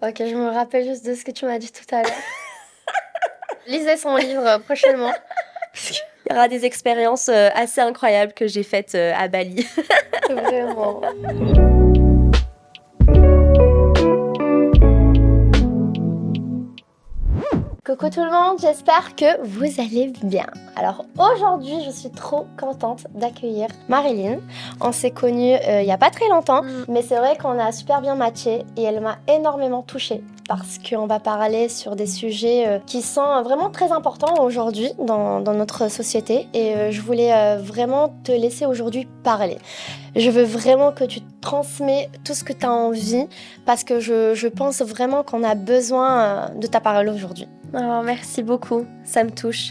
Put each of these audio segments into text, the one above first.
Ok, je me rappelle juste de ce que tu m'as dit tout à l'heure. Lisez son livre prochainement. Il y aura des expériences assez incroyables que j'ai faites à Bali. Vraiment. Coucou tout le monde, j'espère que vous allez bien. Alors aujourd'hui, je suis trop contente d'accueillir Marilyn. On s'est connus il n'y a pas très longtemps, mais c'est vrai qu'on a super bien matché et elle m'a énormément touchée parce qu'on va parler sur des sujets qui sont vraiment très importants aujourd'hui dans notre société et je voulais vraiment te laisser aujourd'hui parler. Je veux vraiment que tu transmets tout ce que tu as envie parce que je pense vraiment qu'on a besoin de ta parole aujourd'hui. Oh, merci beaucoup, ça me touche.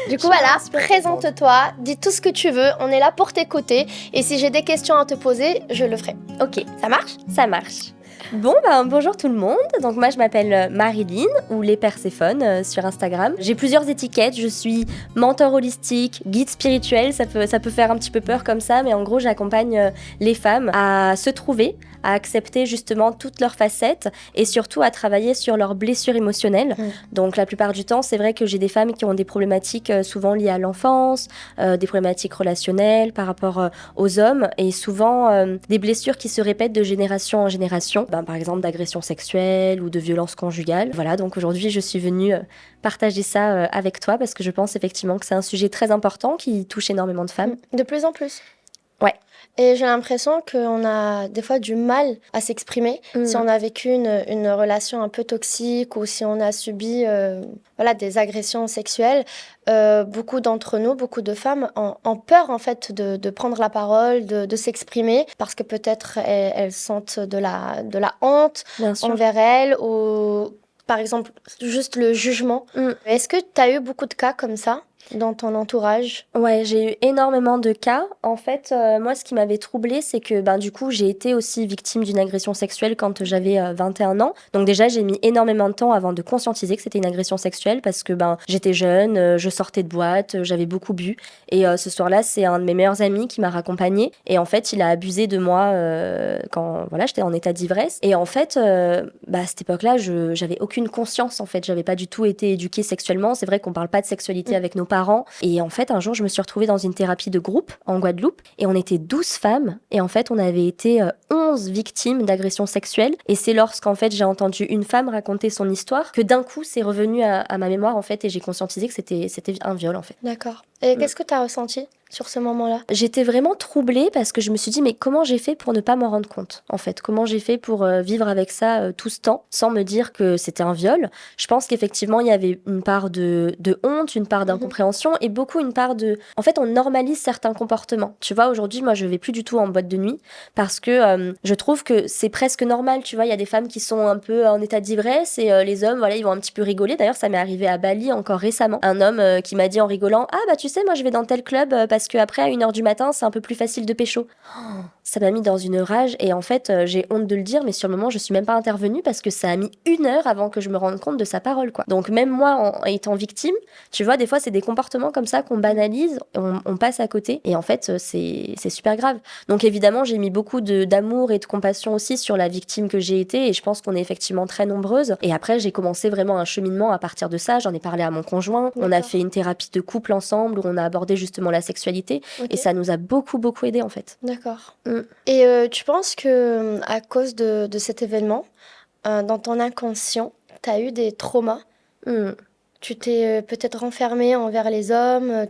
Du coup, voilà, présente-toi, dis tout ce que tu veux, on est là pour t'écouter et si j'ai des questions à te poser, je le ferai. Ok, Ça marche? ça marche. Bon, bonjour tout le monde. Donc moi, je m'appelle Marilyn ou les Perséphones sur Instagram. J'ai plusieurs étiquettes. Je suis mentor holistique, guide spirituel. Ça peut faire un petit peu peur comme ça, mais en gros, j'accompagne les femmes à se trouver, à accepter justement toutes leurs facettes et surtout à travailler sur leurs blessures émotionnelles. Donc la plupart du temps, c'est vrai que j'ai des femmes qui ont des problématiques souvent liées à l'enfance, des problématiques relationnelles par rapport aux hommes et souvent des blessures qui se répètent de génération en génération, par exemple d'agression sexuelle ou de violence conjugale. Voilà, donc aujourd'hui je suis venue partager ça avec toi parce que je pense effectivement que c'est un sujet très important qui touche énormément de femmes. De plus en plus. Ouais. Et j'ai l'impression qu'on a des fois du mal à s'exprimer si on a vécu une relation un peu toxique ou si on a subi des agressions sexuelles. Beaucoup d'entre nous, beaucoup de femmes ont peur en fait de prendre la parole, de s'exprimer parce que peut-être elles sentent de la honte envers elles ou par exemple juste le jugement. Est-ce que tu as eu beaucoup de cas comme ça dans ton entourage? Ouais, j'ai eu énormément de cas. En fait, moi, ce qui m'avait troublée, c'est que du coup, j'ai été aussi victime d'une agression sexuelle quand j'avais 21 ans. Donc déjà, j'ai mis énormément de temps avant de conscientiser que c'était une agression sexuelle parce que j'étais jeune, je sortais de boîte, j'avais beaucoup bu. Et ce soir-là, c'est un de mes meilleurs amis qui m'a raccompagnée. Et en fait, il a abusé de moi quand voilà, j'étais en état d'ivresse. Et en fait, à cette époque-là, j'avais aucune conscience. En fait, j'avais pas du tout été éduquée sexuellement. C'est vrai qu'on parle pas de sexualité avec nos parents. Et en fait, un jour, je me suis retrouvée dans une thérapie de groupe en Guadeloupe et on était 12 femmes et en fait, on avait été 11 victimes d'agressions sexuelles et c'est lorsqu'en fait, j'ai entendu une femme raconter son histoire que d'un coup, c'est revenu à ma mémoire en fait et j'ai conscientisé que c'était un viol en fait. D'accord. Et qu'est-ce que tu as ressenti sur ce moment-là? J'étais vraiment troublée parce que je me suis dit mais comment j'ai fait pour ne pas m'en rendre compte en fait? Comment j'ai fait pour vivre avec ça tout ce temps sans me dire que c'était un viol? Je pense qu'effectivement il y avait une part de honte, une part d'incompréhension et beaucoup une part de... En fait on normalise certains comportements. Tu vois aujourd'hui moi je vais plus du tout en boîte de nuit parce que je trouve que c'est presque normal. Tu vois il y a des femmes qui sont un peu en état d'ivresse et les hommes voilà ils vont un petit peu rigoler. D'ailleurs ça m'est arrivé à Bali encore récemment. Un homme qui m'a dit en rigolant ah tu sais moi je vais dans tel club parce qu'après à 1h du matin c'est un peu plus facile de pécho. Ça m'a mis dans une rage et en fait j'ai honte de le dire mais sur le moment je suis même pas intervenue parce que ça a mis 1 heure avant que je me rende compte de sa parole quoi. Donc même moi en étant victime, tu vois des fois c'est des comportements comme ça qu'on banalise, on passe à côté et en fait c'est super grave. Donc évidemment j'ai mis beaucoup d'amour et de compassion aussi sur la victime que j'ai été et je pense qu'on est effectivement très nombreuses et après j'ai commencé vraiment un cheminement à partir de ça, j'en ai parlé à mon conjoint, on a fait une thérapie de couple ensemble où on a abordé justement la sexualité et ça nous a beaucoup aidé en fait. D'accord. Et tu penses que à cause de cet événement, dans ton inconscient, tu as eu des traumas? Tu t'es peut-être renfermée envers les hommes,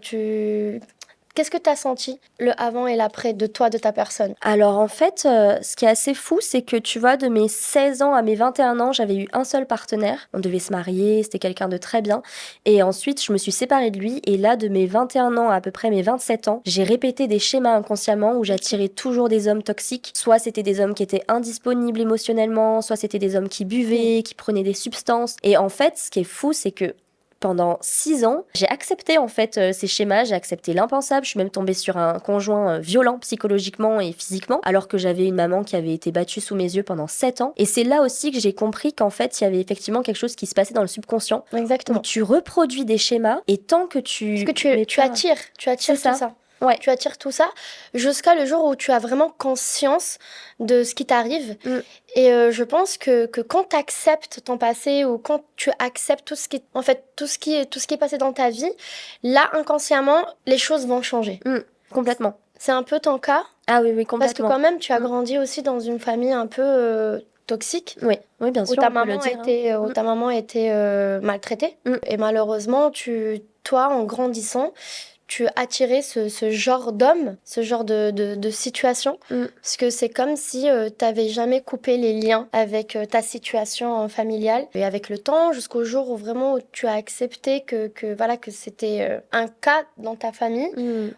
Qu'est-ce que tu as senti le avant et l'après de toi, de ta personne? Alors en fait, ce qui est assez fou, c'est que tu vois, de mes 16 ans à mes 21 ans, j'avais eu un seul partenaire. On devait se marier, c'était quelqu'un de très bien. Et ensuite, je me suis séparée de lui. Et là, de mes 21 ans à peu près mes 27 ans, j'ai répété des schémas inconsciemment où j'attirais toujours des hommes toxiques. Soit c'était des hommes qui étaient indisponibles émotionnellement, soit c'était des hommes qui buvaient, qui prenaient des substances. Et en fait, ce qui est fou, c'est que pendant 6 ans, j'ai accepté en fait ces schémas, j'ai accepté l'impensable, je suis même tombée sur un conjoint violent psychologiquement et physiquement, alors que j'avais une maman qui avait été battue sous mes yeux pendant 7 ans. Et c'est là aussi que j'ai compris qu'en fait, il y avait effectivement quelque chose qui se passait dans le subconscient. Exactement. Où tu reproduis des schémas et tant que tu... Parce que tu attires C'est tout ça. ça. Ouais. Tu attires tout ça jusqu'à le jour où tu as vraiment conscience de ce qui t'arrive. Et je pense que quand tu acceptes ton passé ou quand tu acceptes tout ce qui, en fait, tout ce qui est passé dans ta vie, là, inconsciemment, les choses vont changer. Complètement. C'est un peu ton cas? Ah oui, oui, Parce que complètement. quand même, tu as grandi aussi dans une famille un peu toxique. Oui, oui, bien sûr, Où ta on peut le maman dire. était, où ta maman était maltraitée. Et malheureusement, toi, en grandissant, tu attirais ce genre d'homme, ce genre de situation. Parce que c'est comme si tu n'avais jamais coupé les liens avec ta situation familiale. Et avec le temps, jusqu'au jour où vraiment tu as accepté voilà, que c'était un cas dans ta famille,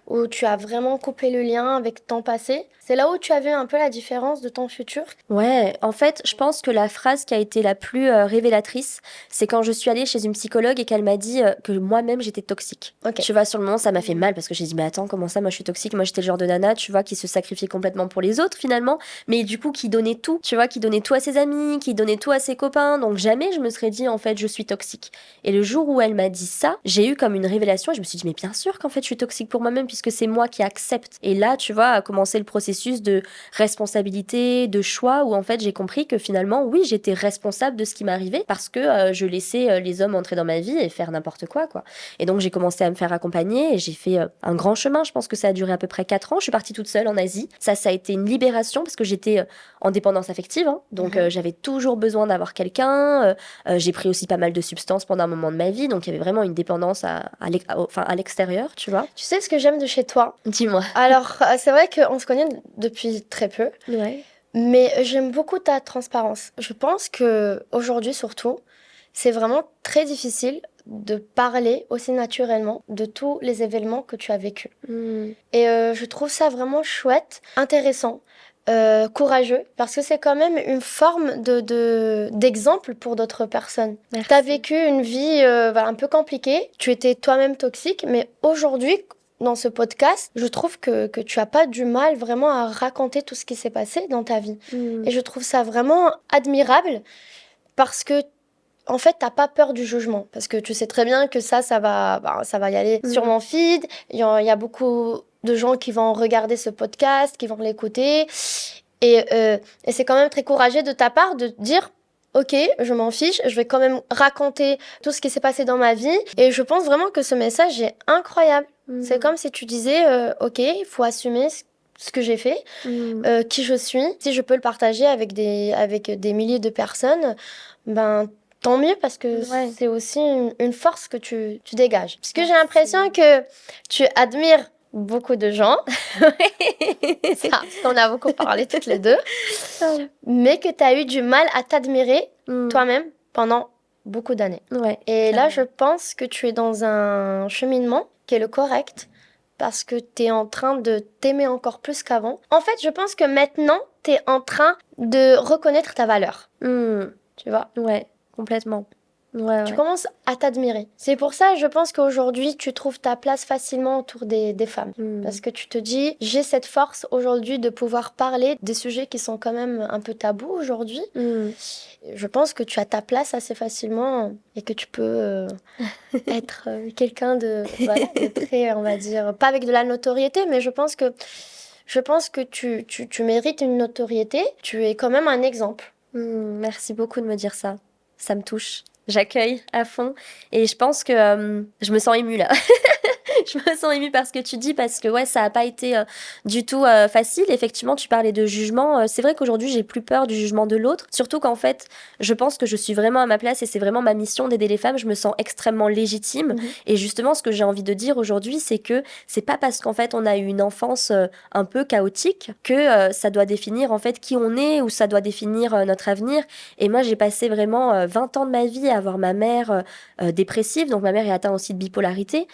où tu as vraiment coupé le lien avec ton passé. C'est là où tu as vu un peu la différence de ton futur. Ouais, en fait, je pense que la phrase qui a été la plus révélatrice, c'est quand je suis allée chez une psychologue et qu'elle m'a dit que moi-même j'étais toxique. Okay. Tu vois, sur le moment, ça m'a fait mal parce que j'ai dit, mais attends, comment ça, moi je suis toxique? Moi j'étais le genre de nana, tu vois, qui se sacrifiait complètement pour les autres finalement, mais du coup qui donnait tout, tu vois, qui donnait tout à ses amis, qui donnait tout à ses copains. Donc jamais je me serais dit, en fait, je suis toxique. Et le jour où elle m'a dit ça, j'ai eu comme une révélation et je me suis dit, mais bien sûr qu'en fait je suis toxique pour moi-même puisque c'est moi qui accepte. Et là, tu vois, a commencé le processus de responsabilité, de choix, où en fait j'ai compris que finalement, oui, j'étais responsable de ce qui m'arrivait parce que je laissais les hommes entrer dans ma vie et faire n'importe quoi. Et donc j'ai commencé à me faire accompagner et j'ai fait un grand chemin. Je pense que ça a duré à peu près 4 ans. Je suis partie toute seule en Asie. Ça a été une libération parce que j'étais en dépendance affective. Donc j'avais toujours besoin d'avoir quelqu'un. J'ai pris aussi pas mal de substances pendant un moment de ma vie. Donc il y avait vraiment une dépendance à l'extérieur, tu vois. Tu sais ce que j'aime de chez toi? Dis-moi. Alors, c'est vrai qu'on se connaît depuis très peu. Ouais. Mais j'aime beaucoup ta transparence. Je pense que aujourd'hui surtout, c'est vraiment très difficile de parler aussi naturellement de tous les événements que tu as vécus. Et je trouve ça vraiment chouette, intéressant, courageux, parce que c'est quand même une forme d'exemple pour d'autres personnes. Tu as vécu une vie voilà, un peu compliquée, tu étais toi-même toxique, mais aujourd'hui, dans ce podcast, je trouve que tu as pas du mal vraiment à raconter tout ce qui s'est passé dans ta vie. Et je trouve ça vraiment admirable parce que, en fait, t'as pas peur du jugement. Parce que tu sais très bien que ça va y aller sur mon feed. Il y a beaucoup de gens qui vont regarder ce podcast, qui vont l'écouter. Et c'est quand même très courageux de ta part de dire... Ok, je m'en fiche, je vais quand même raconter tout ce qui s'est passé dans ma vie. Et je pense vraiment que ce message est incroyable. C'est comme si tu disais, ok, il faut assumer ce que j'ai fait, qui je suis. Si je peux le partager avec des milliers de personnes, ben tant mieux parce que c'est aussi une force que tu dégages. Parce que j'ai l'impression que tu admires beaucoup de gens. Ça, on a beaucoup parlé toutes les deux. Mais que tu as eu du mal à t'admirer toi-même pendant beaucoup d'années. Et là, je pense que tu es dans un cheminement qui est le correct parce que tu es en train de t'aimer encore plus qu'avant. En fait, je pense que maintenant, tu es en train de reconnaître ta valeur. Tu vois? Ouais, complètement. Tu commences à t'admirer. C'est pour ça, je pense qu'aujourd'hui, tu trouves ta place facilement autour des femmes. Parce que tu te dis, j'ai cette force aujourd'hui de pouvoir parler des sujets qui sont quand même un peu tabous aujourd'hui. Je pense que tu as ta place assez facilement et que tu peux être quelqu'un de très, on va dire, pas avec de la notoriété, mais je pense que tu mérites une notoriété. Tu es quand même un exemple. Merci beaucoup de me dire ça. Ça me touche. J'accueille à fond. Et je pense que je me sens émue là. Je me sens émue par ce que tu dis parce que ouais, ça n'a pas été du tout facile. Effectivement, tu parlais de jugement. C'est vrai qu'aujourd'hui, j'ai plus peur du jugement de l'autre. Surtout qu'en fait, je pense que je suis vraiment à ma place et c'est vraiment ma mission d'aider les femmes. Je me sens extrêmement légitime. Et justement, ce que j'ai envie de dire aujourd'hui, c'est que c'est pas parce qu'en fait, on a eu une enfance un peu chaotique que ça doit définir en fait qui on est ou ça doit définir notre avenir. Et moi, j'ai passé vraiment 20 ans de ma vie à avoir ma mère dépressive. Donc, ma mère est atteinte aussi de bipolarité.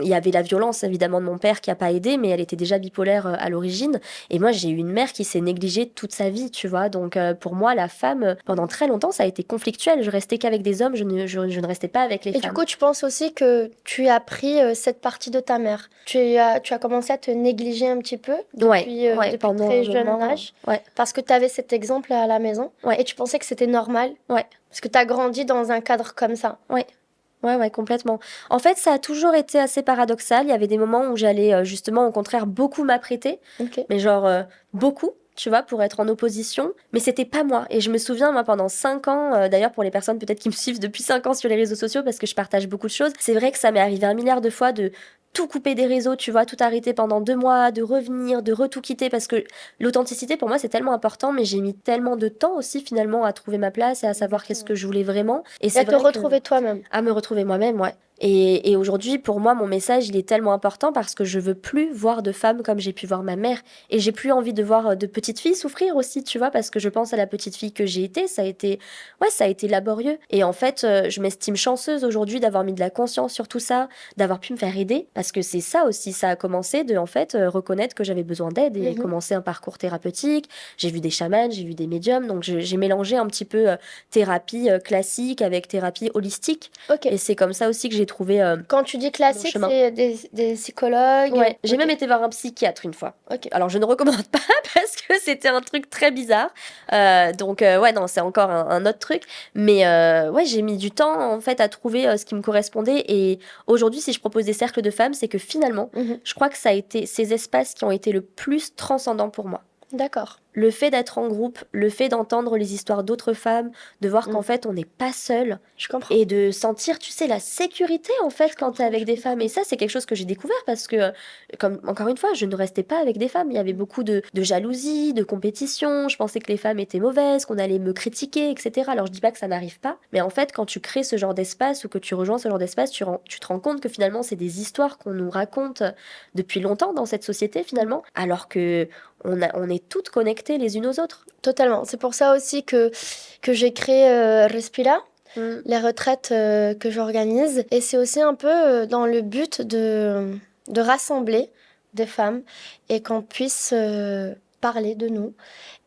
Il y avait la violence évidemment de mon père qui a pas aidé, mais elle était déjà bipolaire à l'origine. Et moi, j'ai eu une mère qui s'est négligée toute sa vie, tu vois. Donc pour moi, la femme, pendant très longtemps, ça a été conflictuel. Je restais qu'avec des hommes, je ne restais pas avec les femmes. Et du coup, tu penses aussi que tu as pris cette partie de ta mère. Tu as commencé à te négliger un petit peu depuis pendant très jeune âge. Parce que tu avais cet exemple à la maison. Et tu pensais que c'était normal. Parce que tu as grandi dans un cadre comme ça. Ouais, ouais, complètement. En fait, ça a toujours été assez paradoxal. Il y avait des moments où j'allais justement, au contraire, beaucoup m'apprêter, Ok. mais genre beaucoup, tu vois, pour être en opposition. Mais c'était pas moi. Et je me souviens, moi, pendant 5 ans, d'ailleurs, pour les personnes peut-être qui me suivent depuis 5 ans sur les réseaux sociaux, parce que je partage beaucoup de choses, c'est vrai que ça m'est arrivé un milliard de fois de tout couper des réseaux, tu vois, tout arrêter pendant 2 mois, de revenir, de retout quitter, parce que l'authenticité, pour moi, c'est tellement important, mais j'ai mis tellement de temps aussi, finalement, à trouver ma place et à savoir qu'est-ce que je voulais vraiment. Et Et à c'est te vrai que retrouver toi-même. à me retrouver moi-même, ouais. Et aujourd'hui, pour moi, mon message, il est tellement important parce que je veux plus voir de femmes comme j'ai pu voir ma mère. Et j'ai plus envie de voir de petites filles souffrir aussi, tu vois, parce que je pense à la petite fille que j'ai été, ouais, ça a été laborieux. Et en fait, je m'estime chanceuse aujourd'hui d'avoir mis de la conscience sur tout ça, d'avoir pu me faire aider, parce que c'est ça aussi, ça a commencé de, en fait, reconnaître que j'avais besoin d'aide et Mhm. commencer un parcours thérapeutique. J'ai vu des chamans, j'ai vu des médiums, donc j'ai mélangé un petit peu thérapie classique avec thérapie holistique. Ok. Et c'est comme ça aussi que j'ai trouvé Quand tu dis mon classique, chemin. c'est des psychologues. Ouais, j'ai Ok. même été voir un psychiatre une fois. Ok. Alors je ne recommande pas parce que c'était un truc très bizarre. Donc ouais, non, c'est encore un autre truc. Mais ouais, j'ai mis du temps en fait à trouver ce qui me correspondait. Et aujourd'hui, si je propose des cercles de femmes, c'est que finalement, Mhm. je crois que ça a été ces espaces qui ont été le plus transcendants pour moi. D'accord. Le fait d'être en groupe, le fait d'entendre les histoires d'autres femmes, de voir Mm. qu'en fait on n'est pas seul Je comprends. et de sentir, tu sais, la sécurité en fait Je quand t'es comprends, avec je des femmes. Et comprends. ça, c'est quelque chose que j'ai découvert parce que, comme encore une fois, je ne restais pas avec des femmes. Il y avait beaucoup de jalousie, de compétition. Je pensais que les femmes étaient mauvaises, qu'on allait me critiquer, etc. Alors je dis pas que ça n'arrive pas, mais en fait, quand tu crées ce genre d'espace ou que tu rejoins ce genre d'espace, tu te rends compte que finalement, c'est des histoires qu'on nous raconte depuis longtemps dans cette société finalement, alors que on est toutes connectées les unes aux autres. Totalement. C'est pour ça aussi que j'ai créé Respira, Mm. les retraites que j'organise. Et c'est aussi un peu dans le but de rassembler des femmes et qu'on puisse parler de nous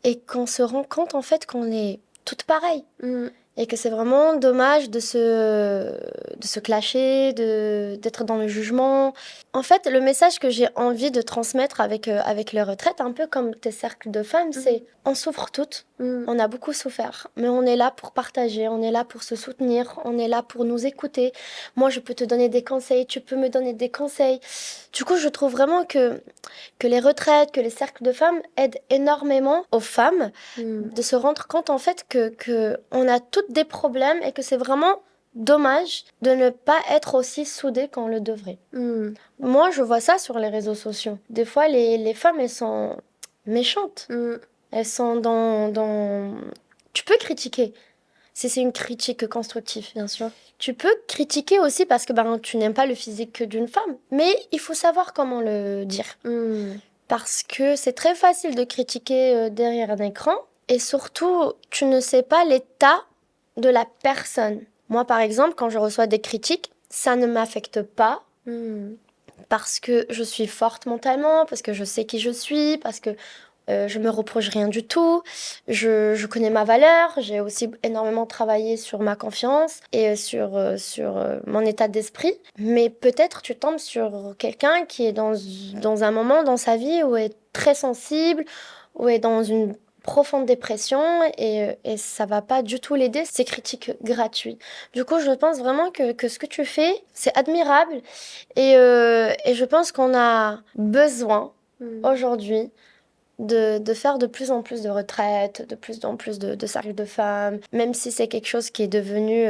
et qu'on se rend compte en fait qu'on est toutes pareilles. Mm. Et que c'est vraiment dommage de se clasher, d'être dans le jugement. En fait, le message que j'ai envie de transmettre avec les retraites, un peu comme tes cercles de femmes, c'est on souffre toutes, Mm. on a beaucoup souffert, mais on est là pour partager, on est là pour se soutenir, on est là pour nous écouter. Moi, je peux te donner des conseils, tu peux me donner des conseils. Du coup, je trouve vraiment que les retraites, que les cercles de femmes aident énormément aux femmes Mm. de se rendre compte en fait que on a toutes des problèmes et que c'est vraiment dommage de ne pas être aussi soudées qu'on le devrait. Mm. Moi, je vois ça sur les réseaux sociaux. Des fois, les femmes, elles sont méchantes. Mm. Elles sont dans... Tu peux critiquer si c'est une critique constructive. Bien sûr. Tu peux critiquer aussi parce que ben, tu n'aimes pas le physique d'une femme. Mais il faut savoir comment le dire. Mm. Parce que c'est très facile de critiquer derrière un écran et surtout, tu ne sais pas l'état de la personne. Moi, par exemple, quand je reçois des critiques, ça ne m'affecte pas Mm. parce que je suis forte mentalement, parce que je sais qui je suis, parce que je me reproche rien du tout. Je connais ma valeur. J'ai aussi énormément travaillé sur ma confiance et sur mon état d'esprit. Mais peut-être tu tombes sur quelqu'un qui est dans un moment dans sa vie où est très sensible, où est dans une profonde dépression et ça va pas du tout l'aider, ces critiques gratuites. Du coup, je pense vraiment que ce que tu fais, c'est admirable et je pense qu'on a besoin Mm. aujourd'hui de faire de plus en plus de retraites, de plus en plus de cercles de femmes, même si c'est quelque chose qui est devenu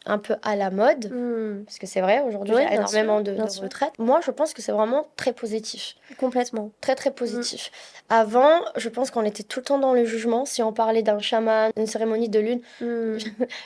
un peu à la mode, Mm. parce que c'est vrai, aujourd'hui, Oui, il y a bien énormément sûr, de bien sûr. retraites. Moi, je pense que c'est vraiment très positif. Complètement. Très, très positif. Avant, je pense qu'on était tout le temps dans le jugement. Si on parlait d'un chaman, d'une cérémonie de lune, Mm.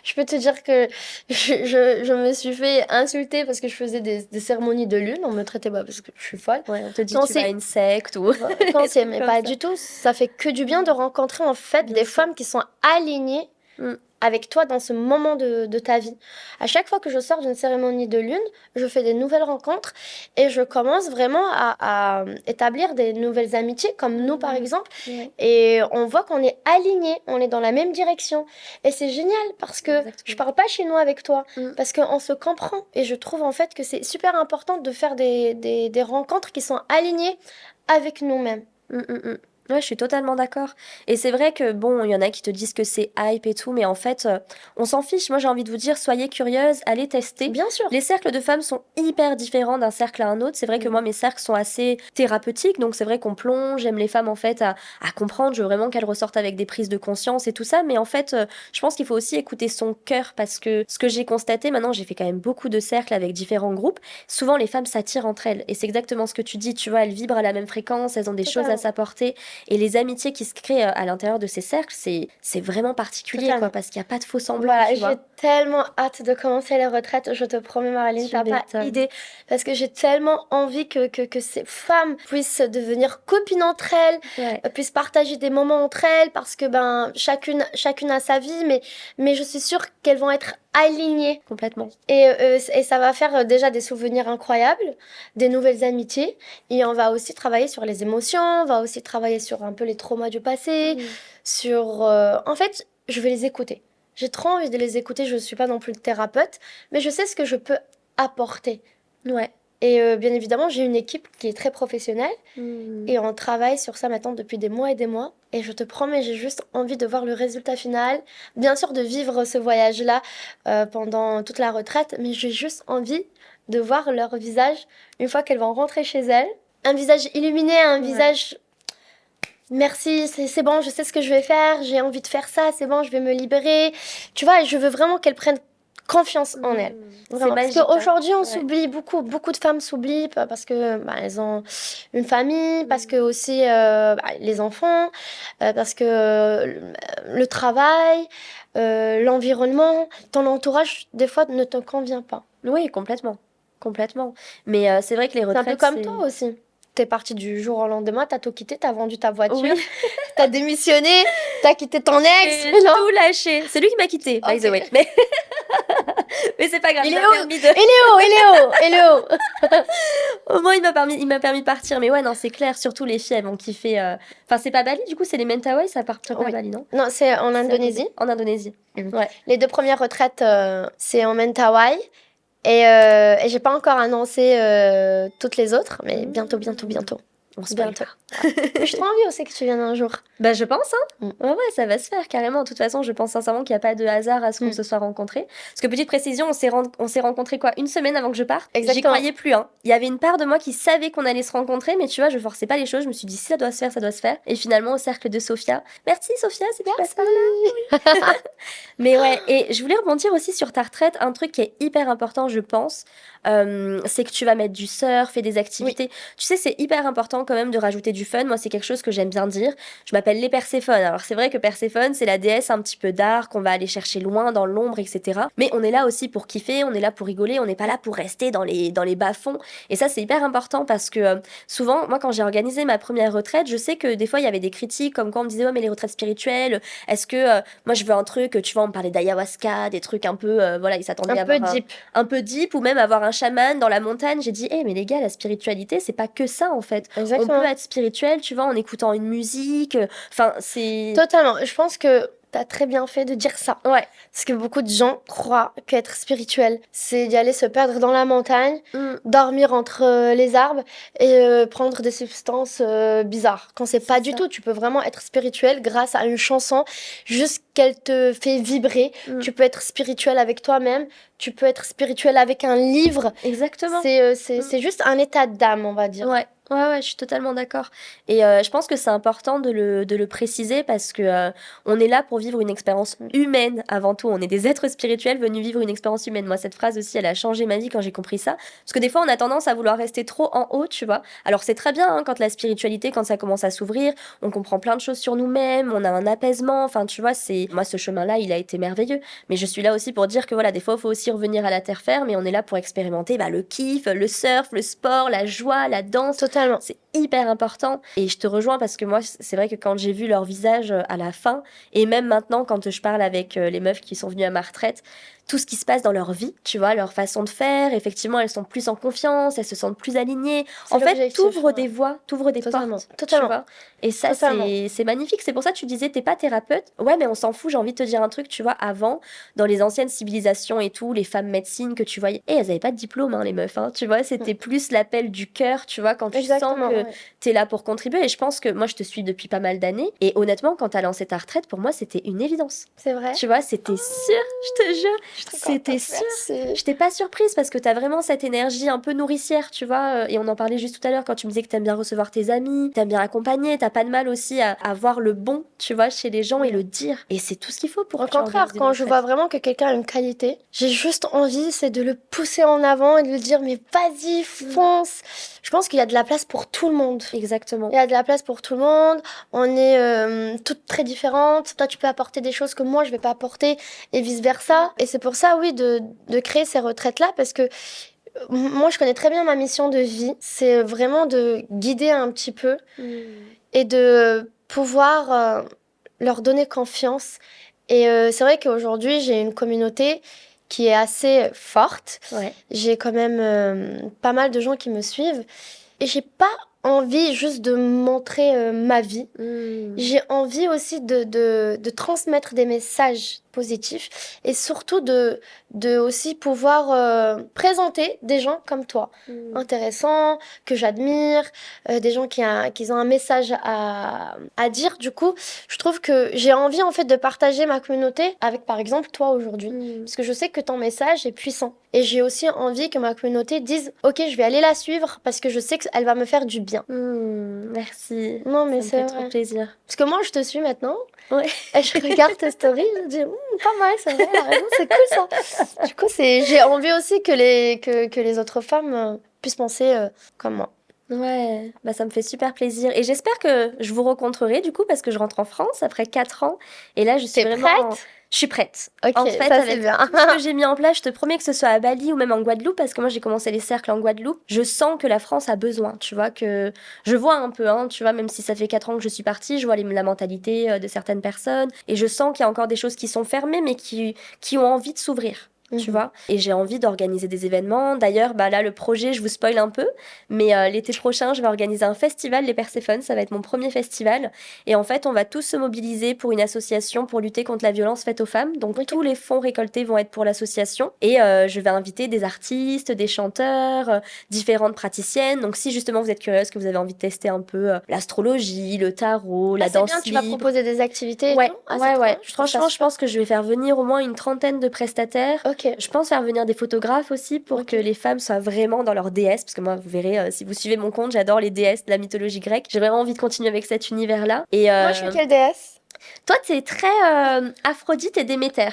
je peux te dire que je me suis fait insulter parce que je faisais des cérémonies de lune. On me traitait parce que je suis folle. Ouais, on te dit Quand tu vas à c'est une secte ou quand des c'est, trucs mais comme pas ça. du tout, ça fait que du bien de rencontrer en fait Bien des sûr. femmes qui sont alignées Mm. avec toi dans ce moment de ta vie. À chaque fois que je sors d'une cérémonie de lune, je fais des nouvelles rencontres et je commence vraiment à établir des nouvelles amitiés, comme nous par exemple. Ouais. Et on voit qu'on est alignés, on est dans la même direction. Et c'est génial parce que Exactement. je parle pas chinois avec toi, Mm. parce qu'on se comprend. Et je trouve en fait que c'est super important de faire des rencontres qui sont alignées avec nous-mêmes. Mm, mm, mm. Ouais, je suis totalement d'accord. Et c'est vrai que, bon, il y en a qui te disent que c'est hype et tout, mais en fait, on s'en fiche. Moi, j'ai envie de vous dire, soyez curieuse, allez tester. Bien sûr. Les cercles de femmes sont hyper différents d'un cercle à un autre. C'est vrai que moi, mes cercles sont assez thérapeutiques, donc c'est vrai qu'on plonge. J'aime les femmes, en fait, à comprendre. Je veux vraiment qu'elles ressortent avec des prises de conscience et tout ça. Mais en fait, je pense qu'il faut aussi écouter son cœur parce que ce que j'ai constaté, maintenant, j'ai fait quand même beaucoup de cercles avec différents groupes. Souvent, les femmes s'attirent entre elles. Et c'est exactement ce que tu dis. Tu vois, elles vibrent à la même fréquence, elles ont des choses à Totalement. s'apporter. Et les amitiés qui se créent à l'intérieur de ces cercles, c'est vraiment particulier, Totalement. quoi, parce qu'il n'y a pas de faux semblants, Voilà, tu j'ai vois. tellement hâte de commencer les retraites, je te promets Marilyn, Tu t'as pas m'étonnes. idée. Parce que j'ai tellement envie que ces femmes puissent devenir copines entre elles, Ouais, puissent partager des moments entre elles, parce que ben chacune a sa vie, mais je suis sûre qu'elles vont être alignées. complètement. Et ça va faire déjà des souvenirs incroyables, des nouvelles amitiés. Et on va aussi travailler sur les émotions, on va aussi travailler sur un peu les traumas du passé, sur... En fait, je vais les écouter. J'ai trop envie de les écouter, je ne suis pas non plus thérapeute, mais je sais ce que je peux apporter. Ouais. Et bien évidemment, j'ai une équipe qui est très professionnelle Mm. et on travaille sur ça maintenant depuis des mois et des mois. Et je te promets, j'ai juste envie de voir le résultat final. Bien sûr, de vivre ce voyage-là pendant toute la retraite, mais j'ai juste envie de voir leur visage une fois qu'elles vont rentrer chez elles. Un visage illuminé, un Ouais. visage merci, c'est bon, je sais ce que je vais faire, j'ai envie de faire ça, c'est bon, je vais me libérer. Tu vois, je veux vraiment qu'elles prennent confiance en elles. C'est Vraiment. Parce magique, hein. qu'aujourd'hui, on Ouais. s'oublie beaucoup de femmes s'oublient parce que bah, elles ont une famille, parce que aussi les enfants, parce que le travail, l'environnement, ton entourage, des fois, ne te convient pas. Oui, complètement. Complètement. Mais c'est vrai que les C'est un peu retraites, comme c'est... toi aussi. T'es parti du jour au lendemain, t'as tout quitté, t'as vendu ta voiture, Oui, t'as démissionné, t'as quitté ton ex, j'ai non? tout lâché. C'est lui qui m'a quitté, by the Ok. way. Mais c'est pas grave, Il il est m'a où? permis de... Il est où? Il est où? Il est où? Au moins, il m'a permis de partir. Mais ouais, non, c'est clair. Surtout les filles, elles vont kiffer. Enfin, c'est pas Bali, du coup, c'est les Mentawai, ça part pas à Oui. Bali, non? Non, c'est en C'est à côté. Indonésie. En Indonésie. Mhm. Ouais. Les 2 premières retraites, c'est en Mentawai. Et j'ai pas encore annoncé toutes les autres, mais bientôt. On spoil Bientôt. pas. Mais j'ai trop envie aussi que tu viennes un jour. Bah, je pense, hein. Mm. Ouais, ouais, ça va se faire carrément. De toute façon, je pense sincèrement qu'il n'y a pas de hasard à ce qu'on Mm. se soit rencontrés. Parce que, petite précision, on s'est rencontrés quoi, une semaine avant que je parte. J'y Exactement. croyais plus, hein. Il y avait une part de moi qui savait qu'on allait se rencontrer, mais tu vois, je forçais pas les choses. Je me suis dit, si ça doit se faire, ça doit se faire. Et finalement, au cercle de Sophia. Merci, Sophia, si tu passes par là. Mais ouais, et je voulais rebondir aussi sur ta retraite. Un truc qui est hyper important, je pense, c'est que tu vas mettre du surf et des activités. Tu sais, c'est hyper important quand même de rajouter du fun. Moi, c'est quelque chose que j'aime bien dire. Je m'appelle les Perséphone. Alors, c'est vrai que Perséphone, c'est la déesse un petit peu d'art qu'on va aller chercher loin dans l'ombre, etc. Mais on est là aussi pour kiffer, on est là pour rigoler, on n'est pas là pour rester dans les bas-fonds. Et ça, c'est hyper important parce que souvent, moi, quand j'ai organisé ma première retraite, je sais que des fois, il y avait des critiques comme quoi on me disait, ouais, mais les retraites spirituelles, est-ce que moi, je veux un truc, tu vois, on me parlait d'ayahuasca, des trucs un peu, voilà, ils s'attendaient à Un peu avoir deep. un peu deep ou même avoir un chaman dans la montagne. J'ai dit, mais les gars, la spiritualité, c'est pas que ça en fait. On Exactement. peut être spirituel, tu vois, en écoutant une musique. Enfin, c'est. Totalement. Je pense que t'as très bien fait de dire ça. Ouais. Parce que beaucoup de gens croient qu'être spirituel, c'est d'y aller se perdre dans la montagne, Mm. dormir entre les arbres et prendre des substances bizarres. Quand c'est pas C'est du ça. tout, tu peux vraiment être spirituel grâce à une chanson, juste qu'elle te fait vibrer. Mm. Tu peux être spirituel avec toi-même, tu peux être spirituel avec un livre. Exactement. C'est juste un état d'âme, on va dire. Ouais. Ouais, je suis totalement d'accord. Et je pense que c'est important de le préciser parce que on est là pour vivre une expérience humaine avant tout. On est des êtres spirituels venus vivre une expérience humaine. Moi, cette phrase aussi, elle a changé ma vie quand j'ai compris ça. Parce que des fois, on a tendance à vouloir rester trop en haut, tu vois. Alors, c'est très bien hein, quand la spiritualité, quand ça commence à s'ouvrir, on comprend plein de choses sur nous-mêmes, on a un apaisement. Enfin, tu vois, c'est moi, ce chemin-là, il a été merveilleux. Mais je suis là aussi pour dire que voilà, des fois, il faut aussi revenir à la terre ferme et on est là pour expérimenter le kiff, le surf, le sport, la joie, la danse. Totalement. C'est hyper important. Et je te rejoins parce que moi, c'est vrai que quand j'ai vu leur visage à la fin, et même maintenant, quand je parle avec les meufs qui sont venues à ma retraite, tout ce qui se passe dans leur vie, tu vois, leur façon de faire, effectivement, elles sont plus en confiance, elles se sentent plus alignées. C'est En fait, l'objectif, t'ouvres ouais. des voies, t'ouvres des Totalement. portes, Totalement. tu vois. Et ça, Totalement. c'est magnifique. C'est pour ça que tu disais, t'es pas thérapeute. Ouais, mais on s'en fout, j'ai envie de te dire un truc, tu vois, avant, dans les anciennes civilisations et tout, les femmes médecines que tu voyais, elles avaient pas de diplôme, hein, les meufs, hein, tu vois, c'était plus l'appel du cœur, tu vois, quand tu sens Exactement. que Ouais. t'es là pour contribuer. Et je pense que moi, je te suis depuis pas mal d'années. Et honnêtement, quand t'as lancé ta retraite, pour moi, c'était une évidence. C'est vrai. Tu vois, c'était sûr, je te jure. Je suis trop C'était contente, sûr. merci. Je t'ai pas surprise parce que t'as vraiment cette énergie un peu nourricière, tu vois. Et on en parlait juste tout à l'heure quand tu me disais que t'aimes bien recevoir tes amis, t'aimes bien accompagner, t'as pas de mal aussi à voir le bon, tu vois, chez les gens et le dire. Et c'est tout ce qu'il faut pour Au que tu contraire, organises une quand je retraite. vois vraiment que quelqu'un a une qualité, j'ai juste envie, c'est de le pousser en avant et de lui dire, mais vas-y, fonce. Je pense qu'il y a de la place pour tout le monde. Exactement. Il y a de la place pour tout le monde. On est toutes très différentes. Toi, tu peux apporter des choses que moi, je vais pas apporter et vice-versa. Et c'est pour ça, oui, de créer ces retraites-là parce que moi, je connais très bien ma mission de vie. C'est vraiment de guider un petit peu et de pouvoir leur donner confiance. Et c'est vrai qu'aujourd'hui, j'ai une communauté qui est assez forte. Ouais. J'ai quand même pas mal de gens qui me suivent. Et j'ai pas envie juste de montrer ma vie. J'ai envie aussi de transmettre des messages positifs et surtout de aussi pouvoir présenter des gens comme toi, intéressants, que j'admire, des gens qui ont un message à dire. Du coup, je trouve que j'ai envie en fait de partager ma communauté avec par exemple toi aujourd'hui. Parce que je sais que ton message est puissant. Et j'ai aussi envie que ma communauté dise « Ok, je vais aller la suivre parce que je sais qu'elle va me faire du bien. Merci. Non, mais Ça me c'est fait vrai. trop plaisir. Parce que moi, je te suis maintenant. Ouais. Et je regarde tes stories, je me dis pas mal, c'est vrai, elle a raison, c'est cool ça. Du coup, j'ai envie aussi que les autres femmes puissent penser comme moi. Ouais, bah ça me fait super plaisir. Et j'espère que je vous rencontrerai du coup parce que je rentre en France après 4 ans. Et là, je suis T'es vraiment... prête? Je suis prête. Ok, En fait, ça c'est avec bien. tout ce que j'ai mis en place, je te promets que ce soit à Bali ou même en Guadeloupe, parce que moi j'ai commencé les cercles en Guadeloupe, je sens que la France a besoin, tu vois, que je vois un peu, hein, tu vois, même si ça fait 4 ans que je suis partie, je vois la mentalité de certaines personnes, et je sens qu'il y a encore des choses qui sont fermées, mais qui ont envie de s'ouvrir. Tu vois, et j'ai envie d'organiser des événements. D'ailleurs, bah là, le projet, je vous spoil un peu, mais l'été prochain, je vais organiser un festival, les Perséphones. Ça va être mon premier festival. Et en fait, on va tous se mobiliser pour une association pour lutter contre la violence faite aux femmes. Donc, tous les fonds récoltés vont être pour l'association. Et je vais inviter des artistes, des chanteurs, différentes praticiennes. Donc, si justement vous êtes curieuse, que vous avez envie de tester un peu l'astrologie, le tarot, la danse C'est bien, tu vas libre. proposer des activités et Ouais, tout. Ah, ouais. je trouve ça Franchement, je super. pense que je vais faire venir au moins une trentaine de prestataires. Ok. Je pense faire venir des photographes aussi pour que les femmes soient vraiment dans leur déesse. Parce que moi, vous verrez, si vous suivez mon compte, j'adore les déesses de la mythologie grecque. J'ai vraiment envie de continuer avec cet univers-là. Et Moi, je suis quelle déesse? toi, t'es très Aphrodite et Déméter.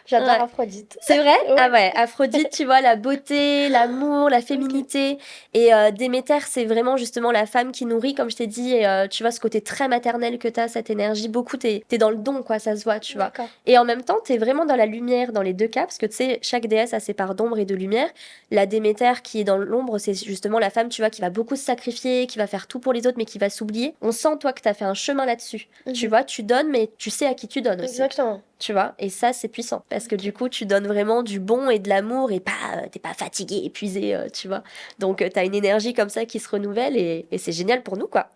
J'adore Ouais. Aphrodite. C'est vrai? Ouais. Ah ouais, Aphrodite, tu vois, la beauté, l'amour, la féminité. Et Déméter, c'est vraiment justement la femme qui nourrit, comme je t'ai dit, et tu vois, ce côté très maternel que t'as, cette énergie. Beaucoup, t'es dans le don, quoi, ça se voit, tu vois. D'accord. Et en même temps, t'es vraiment dans la lumière dans les deux cas, parce que tu sais, chaque déesse a ses parts d'ombre et de lumière. La Déméter qui est dans l'ombre, c'est justement la femme, tu vois, qui va beaucoup se sacrifier, qui va faire tout pour les autres, mais qui va s'oublier. On sent, toi, que t'as fait un chemin là-dessus. Tu vois, tu donnes, mais tu sais à qui tu donnes aussi. Exactement. Tu vois, et ça c'est puissant parce que du coup tu donnes vraiment du bon et de l'amour et pas t'es pas fatigué, épuisé, tu vois. Donc t'as une énergie comme ça qui se renouvelle et c'est génial pour nous quoi.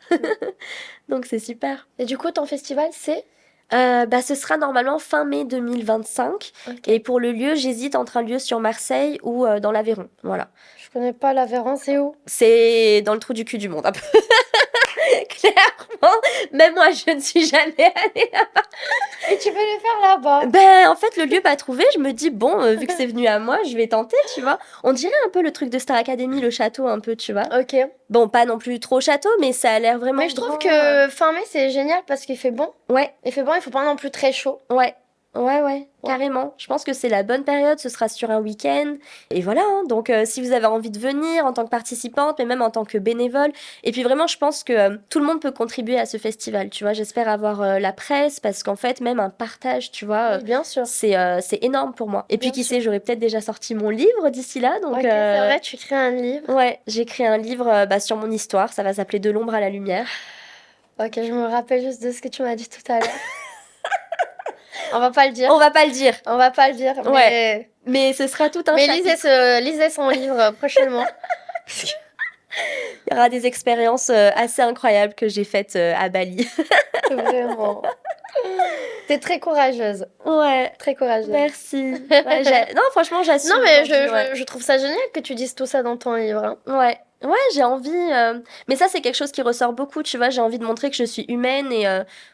Donc c'est super. Et du coup, ton festival, c'est Bah ce sera normalement fin mai 2025 et pour le lieu j'hésite entre un lieu sur Marseille ou dans l'Aveyron. Voilà. Je connais pas l'Aveyron, c'est où? C'est dans le trou du cul du monde un peu. Clairement, même moi je ne suis jamais allée là-bas. Et tu peux le faire là-bas. Ben, en fait, le lieu pas trouvé, je me dis, bon, vu que c'est venu à moi, je vais tenter, tu vois. On dirait un peu le truc de Star Academy, le château, un peu, tu vois. Ok. Bon, pas non plus trop château, mais ça a l'air vraiment Mais je trouve grand. que fin mai, c'est génial parce qu'il fait bon. Ouais, Il fait bon, il faut pas non plus très chaud. ouais, carrément. Je pense que c'est la bonne période, ce sera sur un week-end. Et voilà, hein. Donc si vous avez envie de venir en tant que participante, mais même en tant que bénévole. Et puis vraiment, je pense que tout le monde peut contribuer à ce festival, tu vois. J'espère avoir la presse, parce qu'en fait, même un partage, tu vois, Oui, bien sûr. c'est énorme pour moi. Et puis Bien qui sûr. sait, j'aurais peut-être déjà sorti mon livre d'ici là. Donc, Ok, c'est vrai, tu crées un livre. Ouais, j'ai créé un livre sur mon histoire, ça va s'appeler De l'ombre à la lumière. Ok, je me rappelle juste de ce que tu m'as dit tout à l'heure. On va pas le dire. On va pas le dire. On va pas le dire. Ouais. Mais ce sera tout un Mais chapitre. lisez son livre prochainement. Il y aura des expériences assez incroyables que j'ai faites à Bali. Vraiment. T'es très courageuse. Ouais. Très courageuse. Merci. Ouais, non, franchement, j'assume. Non, mais ouais. je trouve ça génial que tu dises tout ça dans ton livre. Hein. Ouais. Ouais, j'ai envie. Mais ça, c'est quelque chose qui ressort beaucoup, tu vois. J'ai envie de montrer que je suis humaine et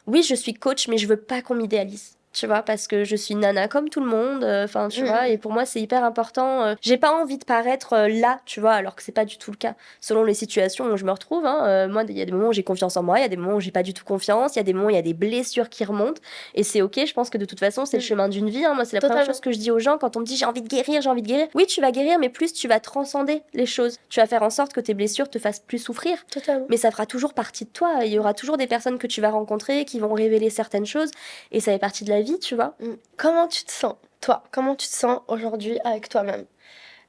oui, je suis coach, mais je veux pas qu'on m'idéalise. Tu vois, parce que je suis nana comme tout le monde, enfin, tu vois, et pour moi, c'est hyper important. J'ai pas envie de paraître là, tu vois, alors que c'est pas du tout le cas. Selon les situations où je me retrouve, hein, moi, il y a des moments où j'ai confiance en moi, il y a des moments où j'ai pas du tout confiance, il y a des moments où il y a des blessures qui remontent, et c'est ok, je pense que de toute façon, c'est le chemin d'une vie. Hein. Moi, c'est la première chose que je dis aux gens quand on me dit j'ai envie de guérir, j'ai envie de guérir. Oui, tu vas guérir, mais plus tu vas transcender les choses. Tu vas faire en sorte que tes blessures te fassent plus souffrir. Totalement. Mais ça fera toujours partie de toi. Il y aura toujours des personnes que tu vas rencontrer qui vont révéler certaines choses, et ça fait partie de la vie, tu vois. Comment tu te sens, toi? Comment tu te sens aujourd'hui avec toi-même?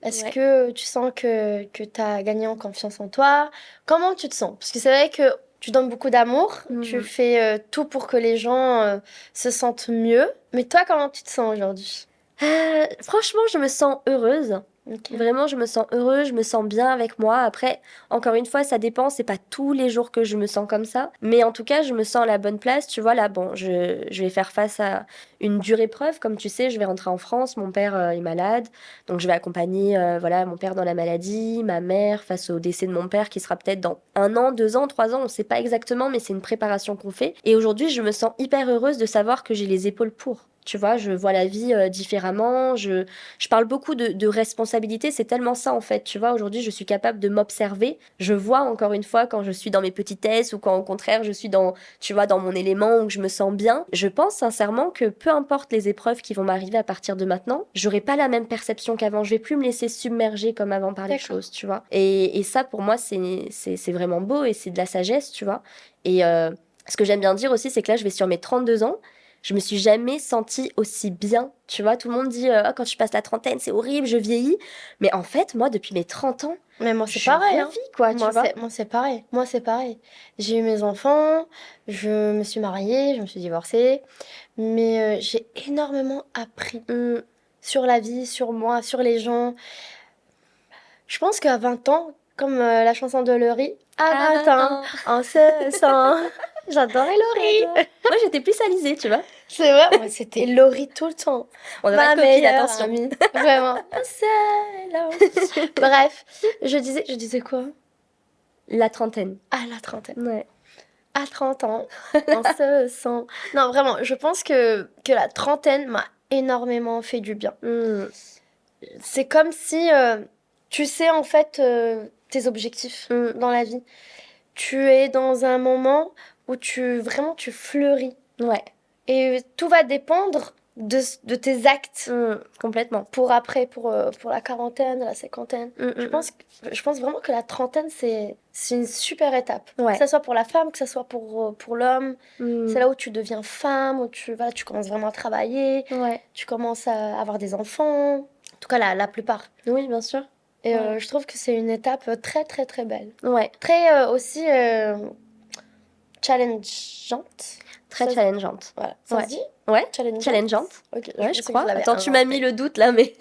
Est-ce Ouais. que tu sens que tu as gagné en confiance en toi? Comment tu te sens? Parce que c'est vrai que tu donnes beaucoup d'amour, tu fais tout pour que les gens se sentent mieux. Mais toi, comment tu te sens aujourd'hui? Franchement, je me sens heureuse. Ok. Vraiment, je me sens heureuse, je me sens bien avec moi. Après, encore une fois, ça dépend, c'est pas tous les jours que je me sens comme ça. Mais en tout cas, je me sens à la bonne place. Tu vois, là, bon, je vais faire face à une dure épreuve. Comme tu sais, je vais rentrer en France, mon père est malade. Donc, je vais accompagner voilà, mon père dans la maladie, ma mère face au décès de mon père qui sera peut-être dans 1 an, 2 ans, 3 ans, on sait pas exactement, mais c'est une préparation qu'on fait. Et aujourd'hui, je me sens hyper heureuse de savoir que j'ai les épaules pour. Tu vois, je vois la vie différemment. Je parle beaucoup de responsabilité, c'est tellement ça en fait. Tu vois, aujourd'hui, je suis capable de m'observer. Je vois encore une fois quand je suis dans mes petitesses ou quand au contraire je suis dans, tu vois, dans mon élément où je me sens bien. Je pense sincèrement que peu importe les épreuves qui vont m'arriver à partir de maintenant, j'aurai pas la même perception qu'avant. Je vais plus me laisser submerger comme avant par les choses, tu vois. Et ça, pour moi, c'est vraiment beau et c'est de la sagesse, tu vois. Et ce que j'aime bien dire aussi, c'est que là, je vais sur mes 32 ans. Je me suis jamais sentie aussi bien. Tu vois, tout le monde dit quand tu passes la trentaine, c'est horrible, je vieillis. Mais en fait, moi, depuis mes 30 ans, Mais moi, c'est je pareil. Hein. revis, quoi, tu vois. Moi, c'est pareil. Moi, c'est pareil. J'ai eu mes enfants, je me suis mariée, je me suis divorcée. Mais j'ai énormément appris sur la vie, sur moi, sur les gens. Je pense qu'à 20 ans, comme la chanson de Laurie, à 20 ans, on se sent. J'adorais Laurie. Moi, j'étais plus Alizée, tu vois. C'est vrai, moi, c'était Laurie tout le temps. On Ma devrait être copines, meilleure attention. amie. Vraiment. Bref, je disais quoi? La trentaine. À la trentaine. Ouais. À 30 ans, on se sent. Non, vraiment, je pense que la trentaine m'a énormément fait du bien. C'est comme si tu sais en fait tes objectifs dans la vie. Tu es dans un moment où vraiment tu fleuris. Ouais. Et tout va dépendre de tes actes. Complètement. Pour après, pour la quarantaine, la cinquantaine. Je pense vraiment que la trentaine, c'est une super étape. Ouais. Que ce soit pour la femme, que ce soit pour l'homme. C'est là où tu deviens femme, où tu commences vraiment à travailler. Ouais. Tu commences à avoir des enfants. En tout cas, la plupart. Oui, bien sûr. Et je trouve que c'est une étape très, très, très belle. Ouais. Très aussi challengeante. Très challengeante. Voilà. Ça se dit? Ouais. Challengeante. Ok, ouais, je crois. Attends, tu m'as mis le doute là, mais.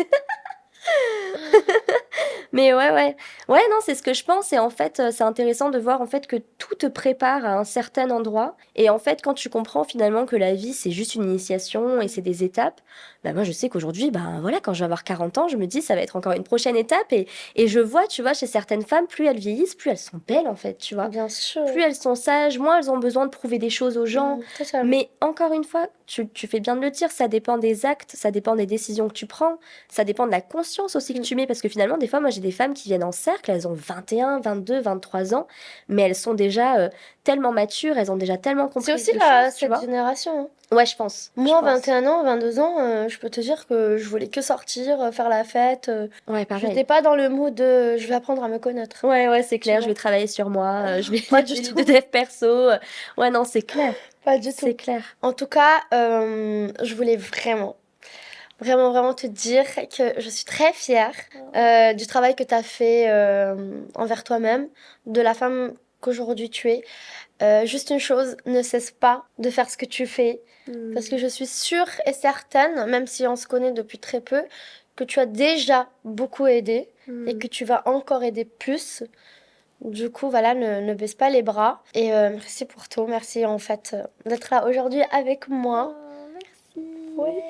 Mais ouais. Ouais, non, c'est ce que je pense. Et en fait, c'est intéressant de voir en fait que tout te prépare à un certain endroit. Et en fait, quand tu comprends finalement que la vie, c'est juste une initiation et c'est des étapes, bah moi, je sais qu'aujourd'hui, bah voilà, quand je vais avoir 40 ans, je me dis, ça va être encore une prochaine étape. Et je vois, tu vois, chez certaines femmes, plus elles vieillissent, plus elles sont belles, en fait, tu vois. Bien sûr. Plus elles sont sages, moins elles ont besoin de prouver des choses aux gens. Mais encore une fois, tu fais bien de le dire, ça dépend des actes, ça dépend des décisions que tu prends, ça dépend de la conscience aussi que tu mets. Parce que finalement, des fois, moi, j'ai des femmes qui viennent en cercle, elles ont 21, 22, 23 ans, mais elles sont déjà tellement matures, elles ont déjà tellement compris. C'est aussi cette génération. Hein. Ouais, je pense. Moi, 21 ans, 22 ans, je peux te dire que je voulais que sortir, faire la fête. Ouais, pareil. J'étais pas dans le mood de je vais apprendre à me connaître. Ouais, c'est clair, je vais travailler sur moi, je vais pas faire du des tout. de dev perso. Ouais, non, c'est clair. Pas du tout. C'est clair. En tout cas, je voulais vraiment te dire que je suis très fière du travail que tu as fait envers toi-même, de la femme qu'aujourd'hui tu es. Juste une chose, ne cesse pas de faire ce que tu fais. Parce que je suis sûre et certaine, même si on se connaît depuis très peu, que tu as déjà beaucoup aidé et que tu vas encore aider plus. Du coup, voilà, ne baisse pas les bras. Et merci pour tout. Merci en fait d'être là aujourd'hui avec moi. Merci. Ouais.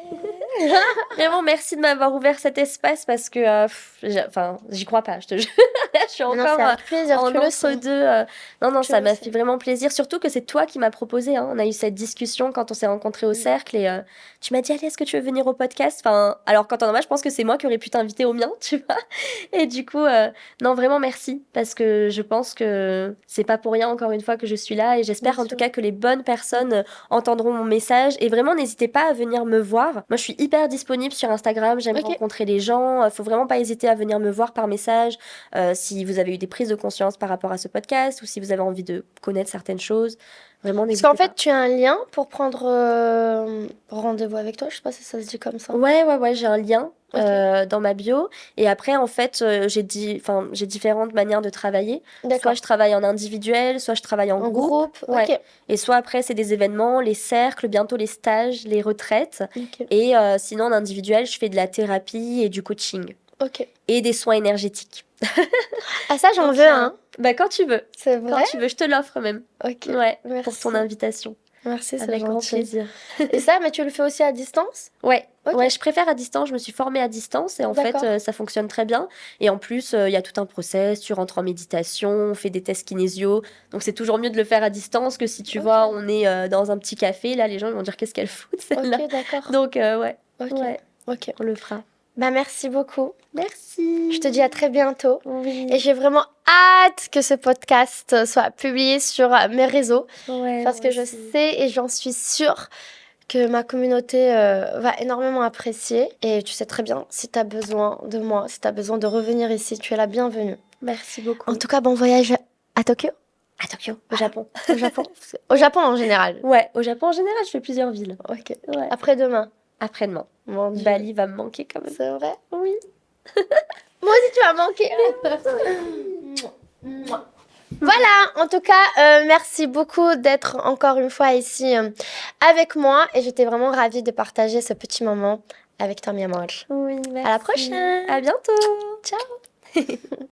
Vraiment, merci de m'avoir ouvert cet espace parce que, enfin, j'y crois pas, je te jure. Je suis Mais non, encore c'est avec plaisir, en tu le sais. entre-deux. Non, non, Tu ça le m'a sais. fait vraiment plaisir. Surtout que c'est toi qui m'as proposé. Hein. On a eu cette discussion quand on s'est rencontrés au cercle et tu m'as dit, allez, est-ce que tu veux venir au podcast? Enfin, alors quand on en a, je pense que c'est moi qui aurais pu t'inviter au mien, tu vois. Et du coup, non, vraiment merci parce que je pense que c'est pas pour rien, encore une fois, que je suis là et j'espère Bien en tout sûr. cas que les bonnes personnes entendront mon message et vraiment n'hésitez pas à venir me voir. Moi, je suis hyper disponible sur Instagram, j'aime Ok. rencontrer les gens. Faut vraiment pas hésiter à venir me voir par message si vous avez eu des prises de conscience par rapport à ce podcast ou si vous avez envie de connaître certaines choses. Vraiment, Parce qu'en n'hésitez fait, pas. tu as un lien pour prendre rendez-vous avec toi. Je sais pas si ça se dit comme ça. Ouais, j'ai un lien Ok. dans ma bio. Et après, en fait, j'ai différentes manières de travailler. Soit D'accord. je travaille en individuel, soit je travaille en En groupe. groupe. Ouais. Ok. Et soit après, c'est des événements, les cercles, bientôt les stages, les retraites. Ok. Et sinon, en individuel, je fais de la thérapie et du coaching. Ok. Et des soins énergétiques. Ah, ça, j'en Donc, veux un. bah, quand tu veux. C'est Quand vrai? tu veux, je te l'offre même. Ok. Ouais, pour Merci. ton invitation. Merci, c'est Avec grand gentil. plaisir. Et ça, mais tu le fais aussi à distance? Ouais, Ok. ouais, je préfère à distance. Je me suis formée à distance et en fait, D'accord. ça fonctionne très bien. Et en plus, il y a tout un process. Tu rentres en méditation, on fait des tests kinésio. Donc, c'est toujours mieux de le faire à distance que si tu Ok. vois, on est dans un petit café. Là, les gens ils vont dire qu'est-ce qu'elle fout, celle-là. Ok, d'accord. Donc, ouais, Ok. ouais, Ok. on le fera. Bah, merci beaucoup. Merci. Je te dis à très bientôt. Oui. Et j'ai vraiment hâte que ce podcast soit publié sur mes réseaux. Ouais, Parce moi que je aussi. sais et j'en suis sûre que ma communauté va énormément apprécier. Et tu sais très bien, si tu as besoin de moi, si tu as besoin de revenir ici, tu es la bienvenue. Merci beaucoup. En tout cas, bon voyage à Tokyo, À Tokyo, au Japon. au Japon. Au Japon en général. Ouais, au Japon en général, je fais plusieurs villes. Ok. Ouais. Après-demain. Après-demain. Mon Dieu. Bali va me manquer quand même. C'est vrai? Oui. Moi aussi, tu m'as manqué. Voilà, en tout cas, merci beaucoup d'être encore une fois ici avec moi. Et j'étais vraiment ravie de partager ce petit moment avec toi, mi amor. Oui, merci. À la prochaine. À bientôt. Ciao.